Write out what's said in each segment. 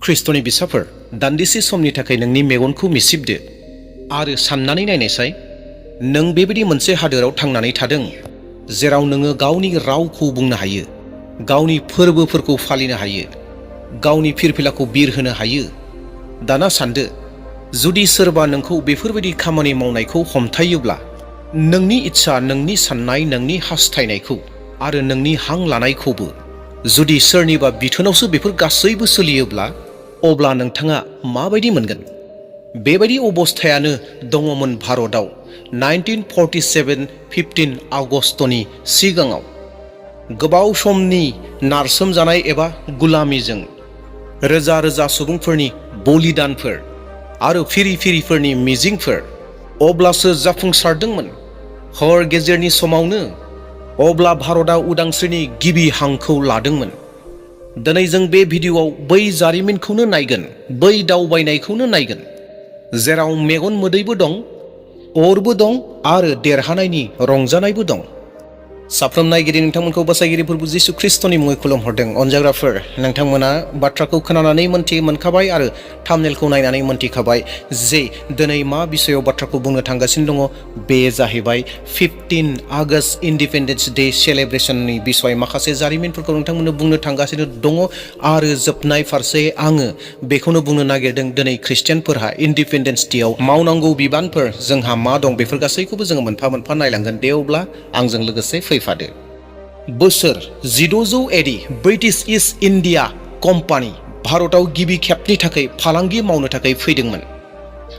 ख्रिस्ट'नि बिसाफोर दान्दिसे समनि थाखाय नोंनि मेगनखौ मिसिबदो आरो साननानै नायनायसाय नों बेबायदि मोनसे हादोराव थांनानै थादों जेराव नोङो गावनि रावखौ बुंनो हायो, गावनि फोरबोफोरखौ फालिनो हायो, गावनि फिरफिलाखौ बिरहोनो हायो। दाना सानदो, जुदि सोरबा नोंखौ बेफोरबायदि खामानि मावनायखौ हमथायोब्ला, नोंनि इच्छा, नोंनि साननाय, नोंनि हास्थायनायखौ आरो नोंनि हां लानायखौबो जुदि सोरनिबा बिथोनावसो बेफोर गासैबो सोलियोब्ला, अब्ला नोंथाङा माबायदि मोनगोन? बेबायदि अबस्थायानो दङमोन भारतआव 1947 15 आगस्तनि सिगाङाव। गोबाव समनि नारसोमजानाय एबा गुलामीजों रोजा रोजा सुबुंफोरनि बलिदानफोर आरो फिरिफिरिफोरनि मिजिंफोर अब्लासो जाफुंसारदोंमोन। हर गेजेरनि समावनो अब्ला भारतआ उदांस्रिनि गिबि हांखौ लादोंमोन। दिनै जों बे भिडिअ'आव बै जारिमिनखौनो नायगोन, बै दावबायनायखौनो नायगोन, जेराव मेगन मोदैबो दं, अरबो दं आरो देरहानायनि रंजानायबो दं। साफ्रोम नायगिरि नोंथांमोनखौ बासायगिरि प्रभु जिसु ख्रिस्ट'नि मुङै खुलुमहरदों। अनजाग्राफोर, नोंथांमोना बाथ्राखौ खोनानानै मोनखाबाय आरो थाम्बनेलखौ नायनानै मोनथिखाबाय जे दिनै मा बिषयाव बाथ्राखौ बुंनो थांगासिनो दङ। बे जाहैबाय 15 आगस्ट इन्डिपेन्डेन्स डे सेलेब्रेसननि बिषय माखासे जारिमिनफोरखौ नोंथांमोननो बुंनो थांगासिनो दङ आरो जोबनाय फारसे आङो बेखौनो बुंनो नागिरदों, दिनै ख्रिस्टियानफोरहा इन्डिपेन्डेन्स डेआव मावनांगौ बिबानफोर जोंहा मा दं, बेफोर गासैखौबो जोङो मोनफा मोनफा नायलांगोन। दे अब्ला आंजों लोगोसे फैफादो। बोसोर 1600 Eddie British east India company भारतआव गिबि खेबनि थाखाय फालांगि मावनो थाखाय फैदोंमोन।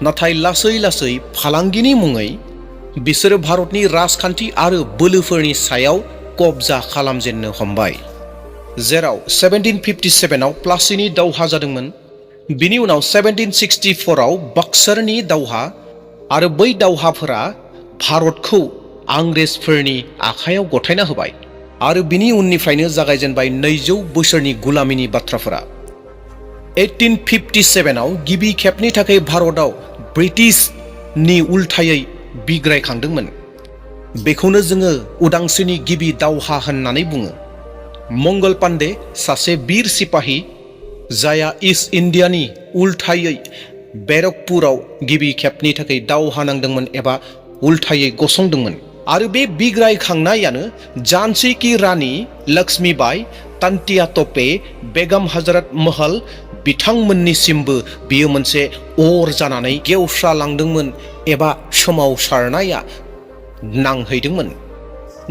नाथाय लासै लासै फालांगिनि मुङै बिसोरो भारतनि राजखान्थि आरो बोलोफोरनि सायाव कब्जा खालामजेननो हमबाय, जेराव 1757 आव प्लासीनि दावहा जादोंमोन। बिनि उनाव 1764 आव बक्सारनि दावहा, आरो बै दावहाफोरा भारतखौ इंराजफोरनि आखायाव गथायना होबाय आरो बिनि उननिफ्रायनो जागायजेनबाय 200 बोसोरनि गुलामीनि बाथ्राफोरा। 1857 आव गिबि खेबनि थाखाय भारतआव ब्रिटिशनि उल्थायै बिग्रायखांदोंमोन। बेखौनो जोङो उदांस्रिनि गिबि दावहा होननानै बुङो। मंगल पान्डे, सासे बिर सिपाही जायहा इस्ट इन्डियानि उल्थायै बेरकपुराव गिबि खेबनि थाखाय दावहा नांदोंमोन एबा उल्थायै गसंदोंमोन। आरो बे बिग्रायखांनायानो झांसी की रानी लक्ष्मीबाई, तान्तिया त'पे, बेगम हजरत महल बिथांमोननिसिमबो बियो मोनसे अर जानानै गेवस्रालांदोंमोन एबा सोमावसारनाया नांहैदोंमोन।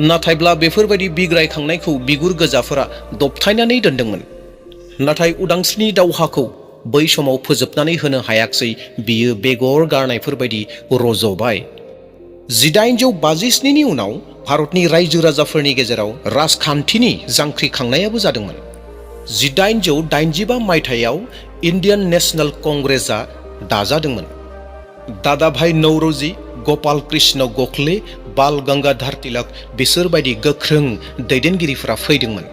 नाथायब्ला बेफोरबायदि बिग्रायखांनायखौ बिगुर गोजाफोरा दबथायनानै दोनदोंमोन। नाथाय उदांस्रिनि दावहाखौ बै समाव फोजोबनानै होनो हायाखसै। बियो बेगर गारनायफोरबायदि रज'बाय। 1857 नि उनाव भारतनि रायजो राजाफोरनि गेजेराव राजखान्थिनि जांख्रिखांनायाबो जादोंमोन। 1885 मायथाइयाव इन्डियान नेशनेल कंग्रेसआ दाजादोंमोन। दादाभाई नौरोजी, गपाल कृष्ण गोखले, बाल गंगाधर तिलक बिसोर बायदि गोख्रों दैदेनगिरिफोरा फैदोंमोन।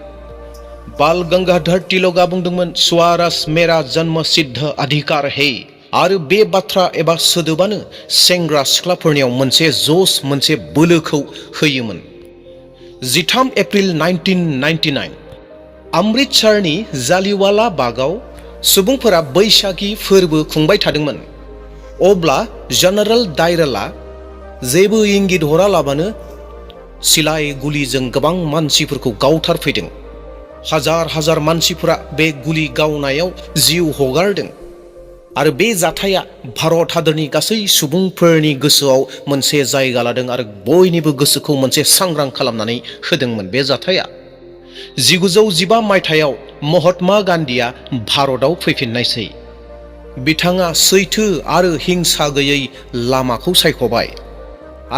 बाल गंगाधर तिलकआ बुंदोंमोन, स्वराज मेरा जन्म सिद्ध अधिकार है। आरो बे बाथ्रा एबा सोदोबानो सेंग्रा सिख्लाफोरनियाव मोनसे जस, मोनसे बोलोखौ होयोमोन। 13 एप्रिल 1999 अमृतसरनि जालिवाला बागआव सुबुंफोरा बैसागि फोरबो खुंबाय थादोंमोन। अब्ला जेनेरेल डायरआ जेबो इंगित हरालाबानो सिलाय गुलिजों गोबां मानसिफोरखौ गावथारफैदों। हाजार हाजार मानसिफोरा बे गुलि गावनायाव जिउ हगारदों। आरो बे जाथाया भारत हादरनि गासै सुबुंफोरनि गोसोआव मोनसे जायगा लादों आरो बयनिबो गोसोखौ मोनसे सांग्रां खालामनानै होदोंमोन। बे जाथाया 1915 मायथाइयाव महात्मा गान्धीया भारतआव फैफिननायसै। बिथाङा सैथो आरो हिंसा गैयै लामाखौ सायख'बाय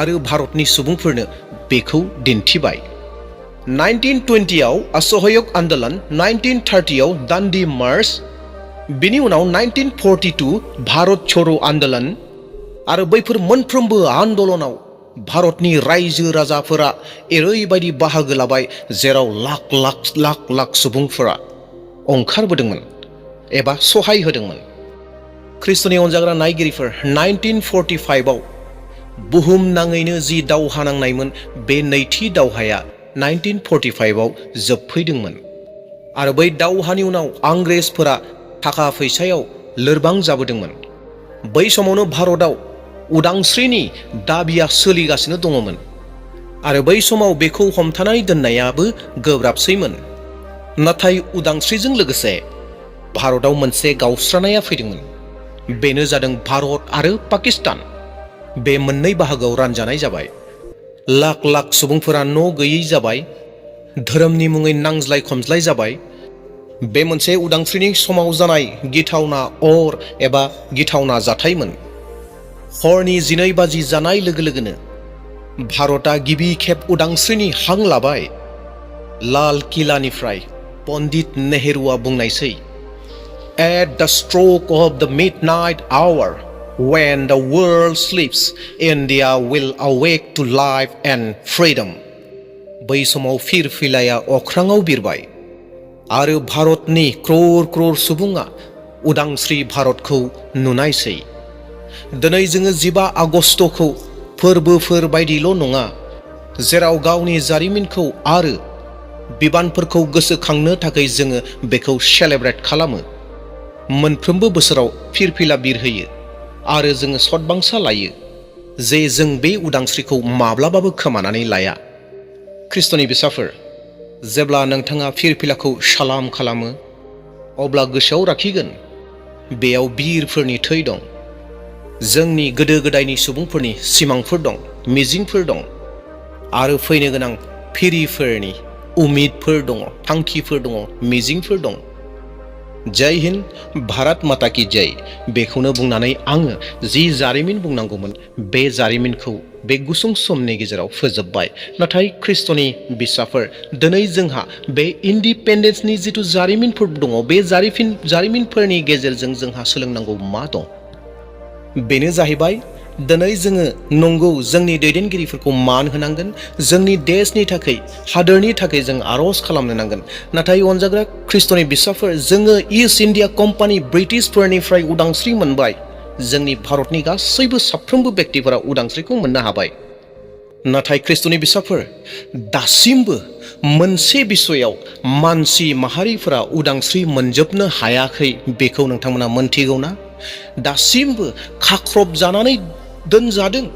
आरो भारतनि सुबुंफोरनो बेखौ दिन्थिबाय। 1920 आव असहयोग आन्दोलन, 1930 आव दान्डी मार्च, बिनि उनाव 1942 भारत छोड़ो आन्दोलन, आरो बैफोर मोनफ्रोमबो आन्दोलनाव भारतनि रायजो राजाफोरा ओरैबायदि बाहागो लाबाय जेराव लाख लाख लाख लाख सुबुंफोरा ओंखारबोदोंमोन एबा सहाय होदोंमोन। ख्रिस्ट'नि अनजाग्रा नायगिरिफोर, 1945 आव बुहुमनाङैनो जि दावहा नांनायमोन, बे नैथि दावहाया 1945 आव जोबफैदोंमोन। आरो बै दावहानि उनाव इंराजफोरा थाखा फैसायाव लोरबां जाबोदोंमोन। बै समावनो भारतआव उदांस्रिनि दाबिया सोलिगासिनो दङमोन आरो बै समाव बेखौ हमथानानै दोननायाबो गोब्राबसैमोन। नाथाय उदांस्रिजों लोगोसे भारतआव मोनसे गावस्रानाया फैदोंमोन। बेनो जादों भारत आरो पाकिस्तान। बे मोननै बाहागोआव रानजानाय जाबाय। लाख लाख सुबुंफोरा न' गैयै जाबाय। धोरोमनि मुङै नांज्लाय खमज्लाय जाबाय। बे मोनसे उदांस्रिनि समाव जानाय गिथावना अर एबा गिथावना जाथायमोन। हरनि 12 बाजि जानाय लोगो लोगोनो भारतआ गिबि खेब उदांस्रिनि हां लाबाय। लाल किलानिफ्राय पन्डित नेहरूआ बुंनायसै, "At the stroke of the midnight hour, when the world sleeps, India will awake to life and freedom." बै समाव फिरफिलाया अख्राङाव बिरबाय आरो भारतनि क्रर क्रर सुबुङा उदांस्रि भारतखौ नुनायसै। दिनै जोङो 15 आगस्तखौ फोरबोफोर बायदिल' नङा, जेराव गावनि जारिमिनखौ आरो बिबानफोरखौ गोसोखांनो थाखाय जोङो बेखौ सेलेब्रेट खालामो। मोनफ्रोमबो बोसोराव फिरफिला बिरहोयो आरो जोङो सतबांसा लायो जे जों बे उदांस्रिखौ माब्लाबाबो खोमानानै लाया। ख्रिस्ट'नि बिसाफोर, जेब्ला नोंथाङा फिरफिलाखौ सालाम खालामो, अब्ला गोसोआव लाखिगोन बेयाव बिरफोरनि थै दं। जोंनि गोदो गोदायनि सुबुंफोरनि सिमांफोर दं, मिजिंफोर दं आरो फैनो गोनां फिरिफोरनि उमिदफोर दङ, थांखिफोर दङ, मिजिंफोर दं। जय हिन्द, भारत माता की जय। बेखौनो बुंनानै आङो जि जारिमिन बुंनांगौमोन बे जारिमिनखौ बे गुसुं समनि गेजेराव फोजोबबाय। नाथाय ख्रिस्ट'नि बिसाफोर, दिनै जोंहा बे इन्डिपेन्डेन्सनि जिथु जारिमिनफोर दङ, बे जारिमिनफोरनि गेजेरजों जोंहा सोलोंनांगौ मा दं? बेनो जाहैबाय, दिनै जोङो नंगौ जोंनि दैदेनगिरिफोरखौ मान होनांगोन, जोंनि देशनि थाखाय, हादोरनि थाखाय जों आर'ज खालामनो नांगोन। नाथाय अनजाग्रा ख्रिस्ट'नि बिसाफोर, जोङो इस्ट इन्डिया कम्पानि ब्रिटिशफोरनिफ्राय उदांस्रि मोनबाय। जोंनि भारतनि गासैबो साफ्रोमबो व्यक्तिफोरा उदांस्रिखौ मोननो हाबाय। नाथाय ख्रिस्ट'नि बिसाफोर, दासिमबो मोनसे बिसयाव मानसि माहारिफोरा उदांस्रि मोनजोबनो हायाखै। बेखौ नोंथांमोना मोनथिगौ ना? दासिमबो खाख्रब जानानै दोनजादों।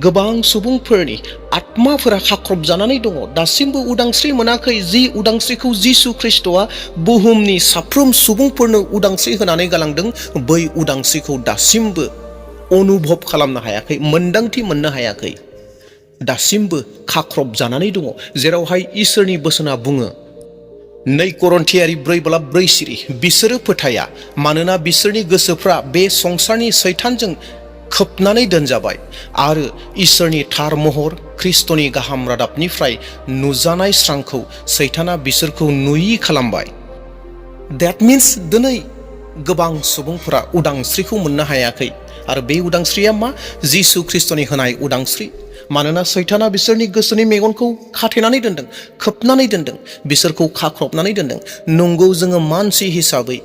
गोबां सुबुंफोरनि आत्माफोरा खाख्रब जानानै दङ, दासिमबो उदांस्रि मोनाखै। जि उदांस्रिखौ जिसु ख्रिस्ट'आ बुहुमनि साफ्रोम सुबुंफोरनो उदांस्रि होनानै गालांदों, बै उदांस्रिखौ दासिमबो अनुभब खालामनो हायाखै, मोन्दांथि मोननो हायाखै। दासिमबो खाख्रब जानानै दङ, जेरावहाय इसोरनि बोसोना बुङो, 2 करिन्थियारि 4:4, बिसोरो फोथाया, मानोना बिसोरनि गोसोफ्रा बे संसारनि सैतानजों खोबनानै दोनजाबाय आरो इसोरनि थार महर ख्रिस्ट'नि गाहाम रादाबनिफ्राय नुजानाय स्रांखौ सैताना बिसोरखौ नुयि खालामबाय। That means दिनै गोबां सुबुंफोरा उदांस्रिखौ मोननो हायाखै। आरो बे उदांस्रिया मा? जिसु ख्रिस्ट'नि होनाय उदांस्रि। मानोना सैताना बिसोरनि गोसोनि मेगनखौ खाथेनानै दोनदों, खोबनानै दोनदों, बिसोरखौ खाख्रबनानै दोनदों। नंगौ, जोङो मानसि हिसाबै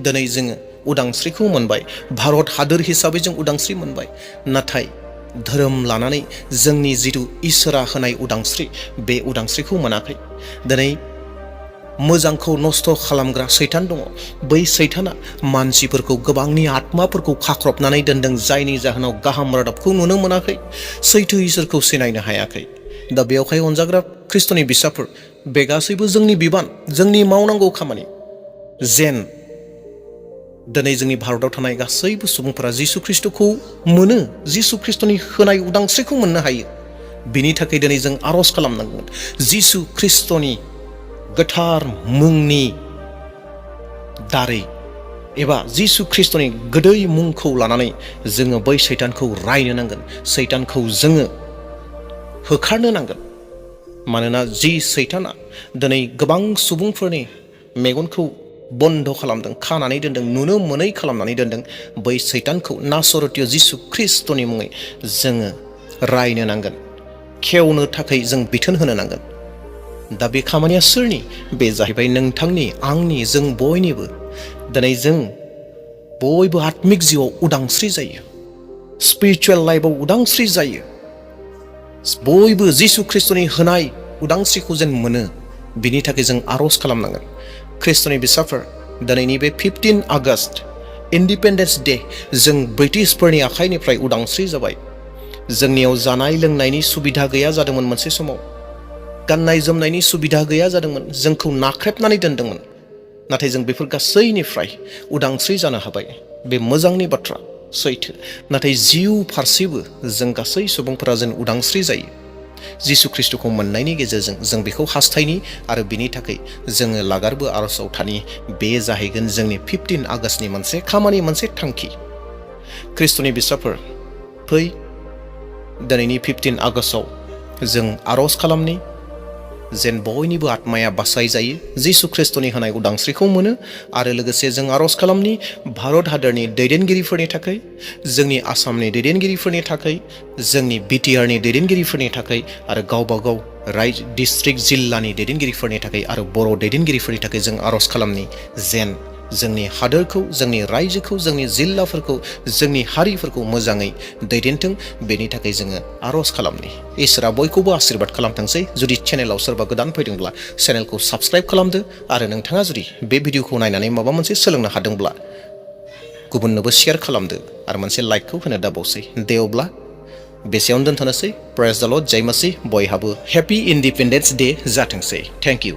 दिनै जोङो उदांस्रिखौ मोनबाय। भारत हादोर हिसाबै जों उदांस्रि मोनबाय। नाथाय धोरोम लानानै जोंनि जिथु इसोरा होनाय उदांस्रि, बे उदांस्रिखौ मोनाखै। दिनै मोजांखौ नस्थ' खालामग्रा सैतान दङ। बै सैताना मानसिफोरखौ, गोबांनि आत्माफोरखौ खाख्रबनानै दोनदों, जायनि जाहोनाव गाहाम रादाबखौ नुनो मोनाखै, सैथो इसोरखौ सिनायनो हायाखै। दा बेवहाय अनजाग्रा ख्रिस्ट'नि बिसाफोर, बे गासैबो जोंनि बिबान, जोंनि मावनांगौ खामानि, जेन दिनै जोंनि भारताव थानाय गासैबो सुबुंफोरा जिसु ख्रिस्ट'खौ मोनो, जिसु ख्रिस्ट'नि होनाय उदांस्रिखौ मोननो हायो। बिनि थाखाय दिनै जों आर'ज खालामनांगोन। जिसु ख्रिस्ट'नि गोथार मुंनि दारै एबा जिसु ख्रिस्ट'नि गोदै मुंखौ लानानै जोङो बै सैतानखौ रायनो नांगोन, सैतानखौ जोङो होखारनो नांगोन। मानोना जि सैताना दिनै गोबां सुबुंफोरनि मेगनखौ बन्द खालामदों, खानानै दोनदों, नुनो मोनै खालामनानै दोनदों, बै सैतानखौ नासरतीय जिसु ख्रिस्ट'नि मुङै जोङो रायनो नांगोन, खेवनो थाखाय जों बिथोन होनो नांगोन। दा बे खामानिया सोरनि? बे जाहैबाय नोंथांनि, आंनि, जों बयनिबो। दिनै जों बयबो आत्मिक जिउआव उदांस्रि जायो, स्पिरिचुवेल लाइफआव उदांस्रि जायो। बयबो जिसु ख्रिस्ट'नि होनाय उदांस्रिखौ जों मोनो। बिनि थाखाय जों आर'ज खालामनांगोन। ख्रिस्ट'नि बिसाफोर, दिनैनि बे 15 आगस्ट इन्डिपेन्डेन्स डे जों ब्रिटिशफोरनि आखाइनिफ्राय उदांस्रि जाबाय। जोंनियाव जानाय लोंनायनि सुबिदा गैया जादोंमोन मोनसे समाव, गाननाय जोमनायनि सुबिदा गैया जादोंमोन, जोंखौ नाख्रेबनानै दोनदोंमोन। नाथाय जों बेफोर गासैनिफ्राय उदांस्रि जानो हाबाय। बे मोजांनि बाथ्रा, सैथो। नाथाय जिउ फारसेबो जों गासै सुबुंफोरा जों उदांस्रि जायो जिसु ख्रिस्टखौ मोननायनि गेजेरजों। जों बेखौ हास्थायनि आरो बिनि थाखाय जोङो लागारबो आर'जआव थानि। बे जाहैगोन जोंनि 15 आगस्टनि मोनसे खामानि, मोनसे थांखि। ख्रिस्ट'नि बिसाफोर, फै दिनैनि 15 आगस्टआव जों आर'ज खालामनि जेन बयनिबो आत्माया बासायजायो, जिसु ख्रिस्ट'नि होनाय उदांस्रिखौ मोनो। आरो लोगोसे जों आर'ज खालामनि भारत हादरनि दैदेनगिरिफोरनि थाखाय, जोंनि आसामनि दैदेनगिरिफोरनि थाखाय, जोंनि बिटिआरनि दैदेनगिरिफोरनि थाखाय, आरो गावबा गाव डिस्ट्रिक्ट जिल्लानि दैदेनगिरिफोरनि थाखाय आरो बर' दैदेनगिरिफोरनि थाखाय जों आर'ज खालामनि जेन जोंनि हादोरखौ, जोंनि रायजोखौ, जोंनि जिल्लाफोरखौ, जोंनि हारिफोरखौ मोजाङै दैदेनथों। बेनि थाखाय जोङो आर'ज खालामनि। इसोरा बयखौबो आशीर्बाद खालामथोंसै। जुदि चेनेलाव सोरबा गोदान फैदोंब्ला चेनेलखौ साबस्क्राइब खालामदो। आरो नोंथाङा जुदि बे भिडिअखौ नायनानै माबा मोनसे सोलोंनो हादोंब्ला गुबुननोबो शेयार खालामदो आरो मोनसे लाइकखौ होनो दाबावसै। दे अब्ला बेसेयावनो दोनथ'नोसै। प्रेज द लर्ड, जय मसीह। बयहाबो हेपि इन्डिपेन्डेन्स डे जाथोंसै। Thank you.